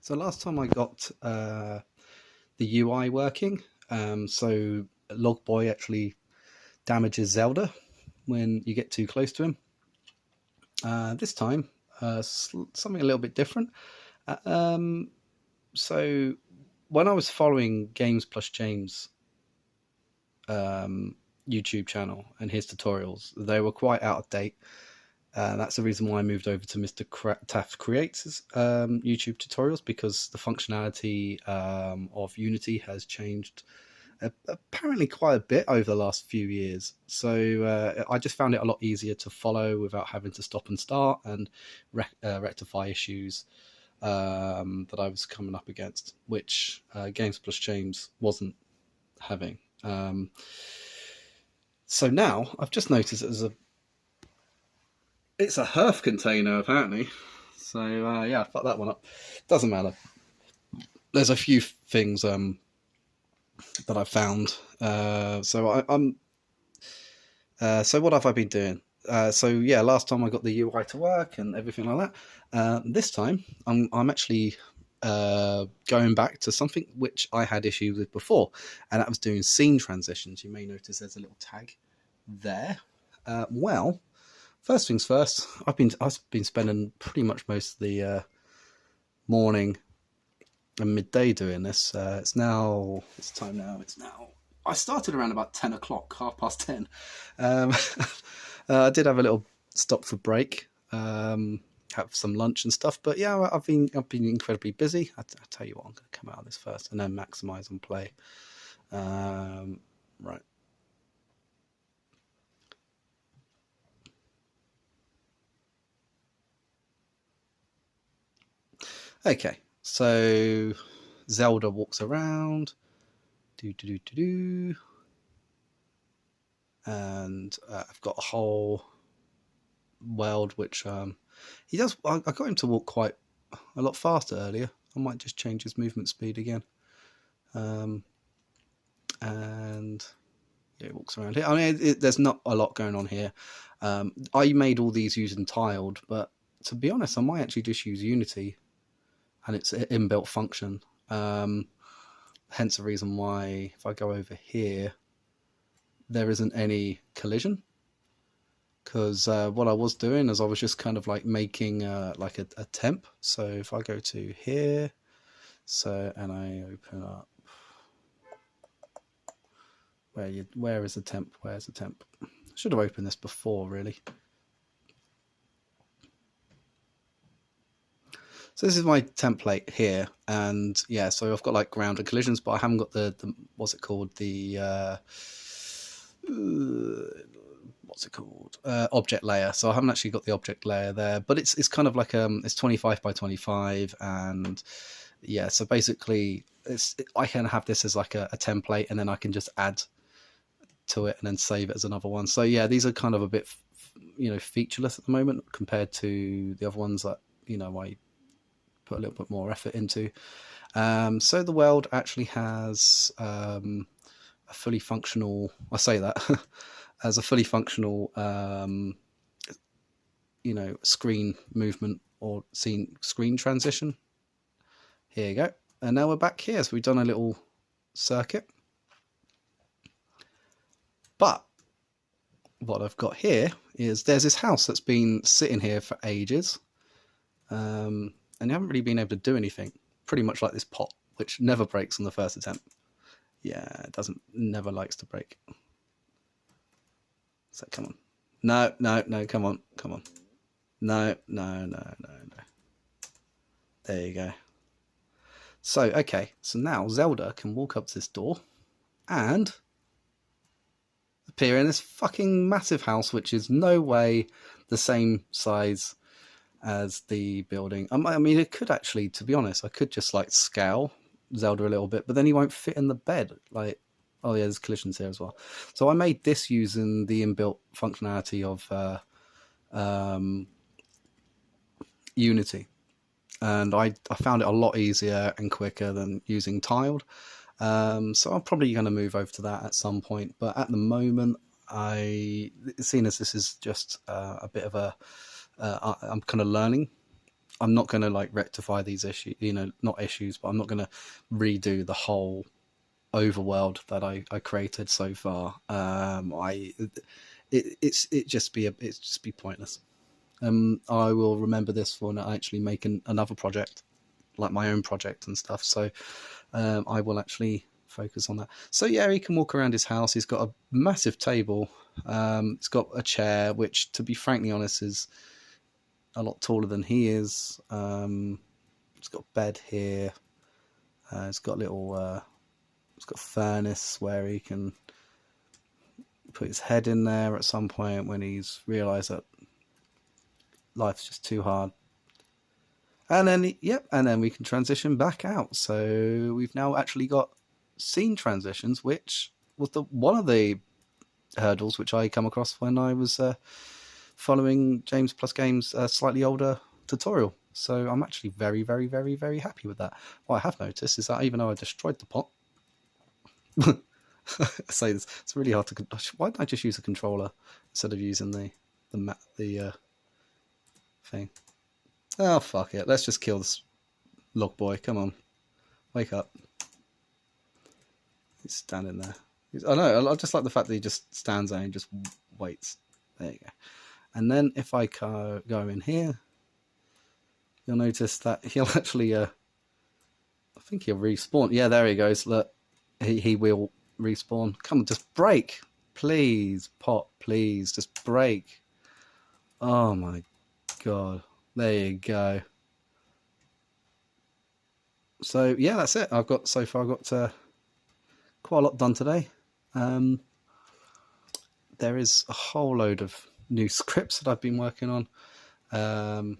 So last time I got the UI working, so Logboy actually damages Zelda when you get too close to him. This time, something a little bit different. Uh, um, so when I was following Games Plus James um, YouTube channel and his tutorials, they were quite out of date. That's the reason why I moved over to Mr. Taft Creates' YouTube tutorials, because the functionality of Unity has changed apparently quite a bit over the last few years. So I just found it a lot easier to follow without having to stop and start and rectify issues that I was coming up against, which Games Plus James wasn't having. So now I've just noticed it's a Hearth container apparently. So yeah, I fucked that one up. Doesn't matter. There's a few things that I found. I'm. So what have I been doing? So yeah, last time I got the UI to work and everything like that. This time I'm actually going back to something which I had issues with before, and that was doing scene transitions. You may notice there's a little tag there. Well, first things first. I've been spending pretty much most of the morning and midday doing this. It's time now. I started around about 10 o'clock, 10:30. I did have a little stop for break, have some lunch and stuff. But yeah, I've been incredibly busy. I'll tell you what, I'm going to come out of this first and then maximize and play. Right. Okay, so Zelda walks around. And I've got a whole world which he does. I got him to walk quite a lot faster earlier. I might just change his movement speed again. And yeah, he walks around here. I mean, there's not a lot going on here. I made all these using tiled, but to be honest, I might actually just use Unity and its inbuilt function. Hence the reason why if I go over here, there isn't any collision, because what I was doing is I was just kind of like making like a temp. So if I go to here, and I open up, where is the temp? Where's the temp? I should have opened this before, really. So this is my template here, and yeah, so I've got like ground and collisions, but I haven't got the what's it called, object layer. So I haven't actually got the object layer there, but it's kind of like it's 25 by 25, and yeah, so basically I can have this as like a template, and then I can just add to it and then save it as another one. So yeah, these are kind of a bit featureless at the moment compared to the other ones that I put a little bit more effort into. So the world actually has a fully functional, I say that as a fully functional screen movement or screen transition. Here you go. And now we're back here. So we've done a little circuit. But what I've got here is there's this house that's been sitting here for ages. And you haven't really been able to do anything. Pretty much like this pot, which never breaks on the first attempt. Yeah, it never likes to break. So come on. No, come on. No. There you go. So, okay, so now Zelda can walk up to this door and appear in this fucking massive house, which is no way the same size as the building. I mean, it could actually, to be honest, I could just like scale Zelda a little bit, but then he won't fit in the bed. Like, oh yeah, there's collisions here as well. So I made this using the inbuilt functionality of Unity, and I found it a lot easier and quicker than using tiled. So I'm probably going to move over to that at some point, but at the moment, seeing as this is just a bit of I'm kind of learning I'm not going to like rectify these issues, not issues, but I'm not going to redo the whole overworld that I created so far. It's just be pointless. I will remember this for actually making another project, like my own project and stuff. So I will actually focus on that. So yeah, he can walk around his house. He's got a massive table. He's got a chair, which, to be frankly honest, is a lot taller than he is. It's got a bed here. It's got it's got a furnace where he can put his head in there at some point when he's realised that life's just too hard. And then, and then we can transition back out. So we've now actually got scene transitions, which was one of the hurdles which I come across when I was following James Plus Games' slightly older tutorial. So I'm actually very, very, very, very happy with that. What I have noticed is that even though I destroyed the pot, I say this, it's really hard to. Why didn't I just use a controller instead of using the thing? Oh, fuck it. Let's just kill this log boy. Come on. Wake up. He's standing there. I know. I just like the fact that he just stands there and just waits. There you go. And then if I go in here, you'll notice that he'll actually... I think he'll respawn. Yeah, there he goes. Look. He will respawn. Come on, just break. Please, pot. Please, just break. Oh, my God. There you go. So yeah, that's it. I've got quite a lot done today. There is a whole load of new scripts that I've been working on.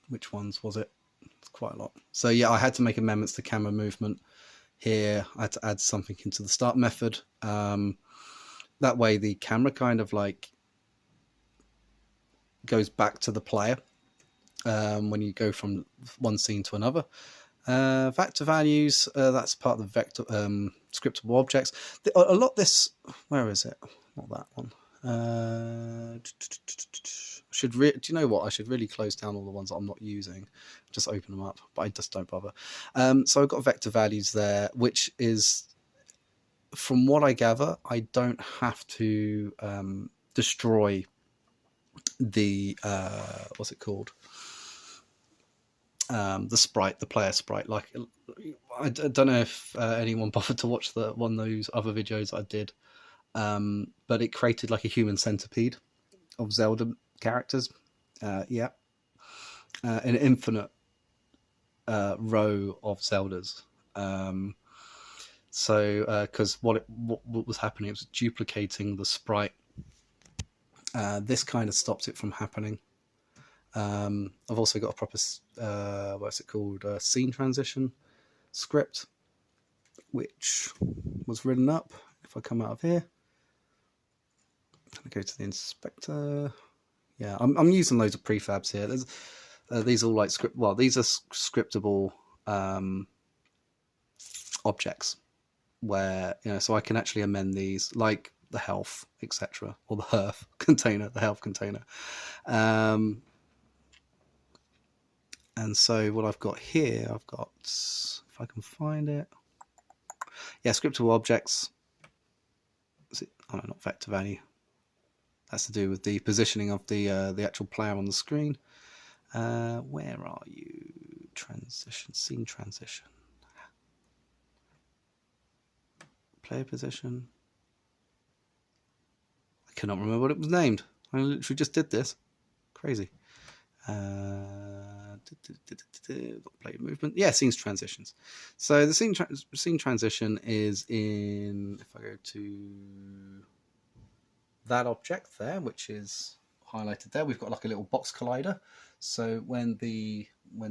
Which ones was it? It's quite a lot. So yeah, I had to make amendments to camera movement here. I had to add something into the start method. That way the camera kind of like goes back to the player when you go from one scene to another. Vector values, that's part of the vector scriptable objects. A lot this, where is it? Not that one. Do you know what? I should really close down all the ones that I'm not using. Just open them up, but I just don't bother. So I've got vector values there, which is, from what I gather, I don't have to destroy the what's it called? The sprite, the player sprite. Like, I don't know if anyone bothered to watch one of those other videos I did, but it created like a human centipede of Zelda characters. An infinite row of Zeldas. Because what was happening, it was duplicating the sprite. This kind of stops it from happening. I've also got a proper scene transition script, which was written up. If I come out of here, I'm gonna go to the inspector. Yeah, I'm using loads of prefabs here. These are all like these are scriptable objects where, so I can actually amend these, like the health, etc., or the health container. And so what I've got here, if I can find it, scriptable objects. Not vector value. That's to do with the positioning of the actual player on the screen. Where are you? Scene transition. Player position. I cannot remember what it was named. I literally just did this. Crazy. Player movement. Yeah, scenes transitions. So the scene transition is in, if I go to that object there, which is highlighted there, we've got like a little box collider. So when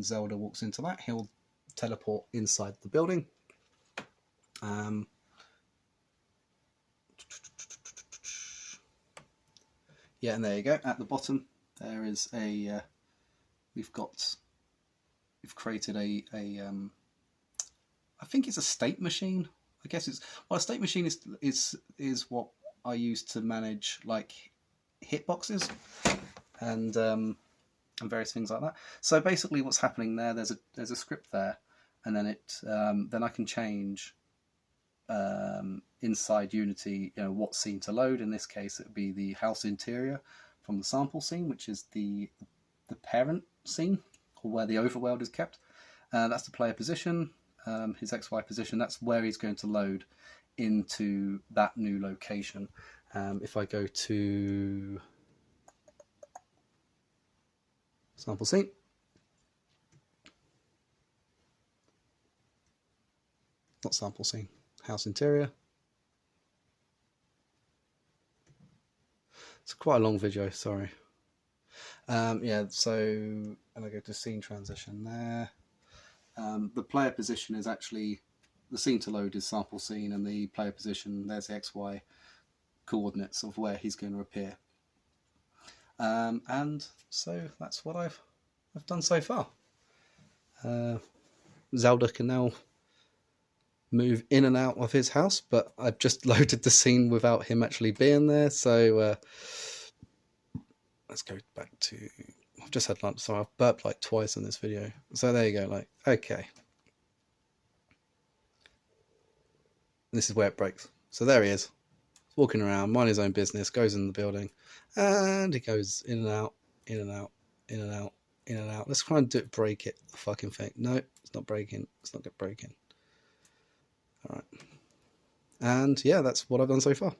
Zelda walks into that, he'll teleport inside the building. And there you go. At the bottom, there is we've created a I think it's a state machine. I guess a state machine is what I use to manage like hitboxes, and and various things like that. So basically, what's happening there? There's a script there, and then then I can change inside Unity, what scene to load. In this case, it would be the house interior from the sample scene, which is the parent scene, or where the overworld is kept. That's the player position, his XY position. That's where he's going to load into that new location. If I go to sample scene, not sample scene, house interior. It's quite a long video, sorry. Yeah, so, and I go to scene transition there. The player position is actually, the scene to load is sample scene, and the player position, there's the XY coordinates of where he's going to appear. And so that's what I've done so far. Zelda can now move in and out of his house, but I've just loaded the scene without him actually being there. So let's go back to, I've just had lunch, so I've burped like twice in this video. So there you go, like, okay. This is where it breaks. So there he is, walking around, minding his own business, goes in the building, and he goes in and out, in and out, in and out, in and out. Let's try and break it, the fucking thing. No, it's not breaking. It's not breaking. All right. And yeah, that's what I've done so far.